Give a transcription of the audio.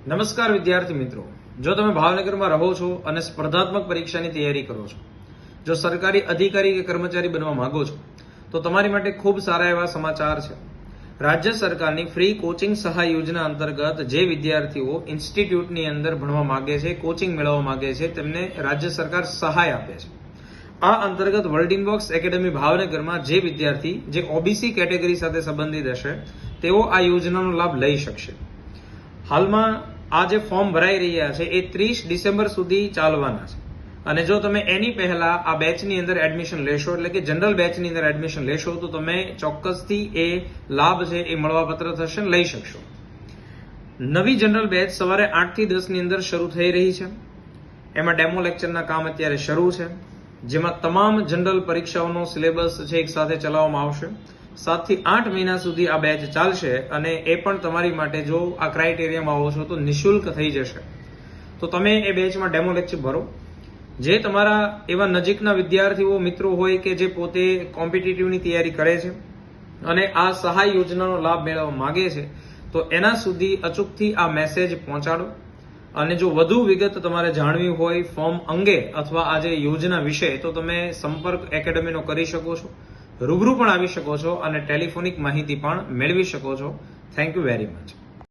નમસ્કાર વિદ્યાર્થી મિત્રો, જો તમે ભાવનગરમાં રહો છો અને સ્પર્ધાત્મક પરીક્ષાની તૈયારી કરો છો, જો સરકારી અધિકારી કે કર્મચારી બનવા માંગો છો તો તમારી માટે ખૂબ સારા એવા સમાચાર છે। રાજ્ય સરકારની ફ્રી કોચિંગ સહાય યોજના અંતર્ગત જે વિદ્યાર્થીઓ ઇન્સ્ટિટ્યૂટની અંદર ભણવા માંગે છે, કોચિંગ મેળવવા માંગે છે, તેમને રાજ્ય સરકાર સહાય આપે છે। આ અંતર્ગત વર્લ્ડિંગ બોક્સ એકેડમી ભાવનગરમાં જે વિદ્યાર્થી જે ઓબીસી કેટેગરી સાથે સંબંધિત હશે તેઓ આ યોજનાનો લાભ લઈ શકશે। હાલમાં આ જે ફોર્મ ભરાઈ રહ્યા છે એ 30 ડિસેમ્બર સુધી ચાલવાના છે અને જો તમે એની પહેલા આ બેચની અંદર એડમિશન લેશો, એટલે કે જનરલ બેચની અંદર એડમિશન લેશો, તો તમે ચોક્કસથી એ લાભ છે એ મળવાપાત્ર થશે, લઈ શકશો। નવી જનરલ બેચ સવારે 8 થી 10 ની અંદર શરૂ થઈ રહી છે। એમાં ડેમો લેક્ચરના કામ અત્યારે શરૂ છે, જેમાં તમામ જનરલ પરીક્ષાઓનો સિલેબસ છે એક સાથે ચલાવવામાં આવશે। 7 થી 8 મહિના સુધી આ બેચ ચાલશે અને એ પણ તમારી માટે જો આ ક્રાઇટેરિયામાં આવો છો તો નિઃશુલ્ક થઈ જશે। તો તમે એ બેચમાં ડેમો લેક્ચર ભરો। જે તમારા એવા નજીકના વિદ્યાર્થીઓ મિત્રો હોય કે જે પોતે કોમ્પિટિટિવની તૈયારી કરે છે અને આ સહાય યોજનાનો લાભ મેળવવા માંગે છે, તો એના સુધી અચૂકથી આ મેસેજ પહોંચાડો। અને જો વધુ વિગત તમારે જાણવી હોય ફોર્મ અંગે અથવા આ જે યોજના વિશે, તો તમે સંપર્ક એકેડમીનો કરી શકો છો, રૂબરૂ પણ આવી શકો છો અને ટેલિફોનિક માહિતી પણ મેળવી શકો છો। Thank you very much.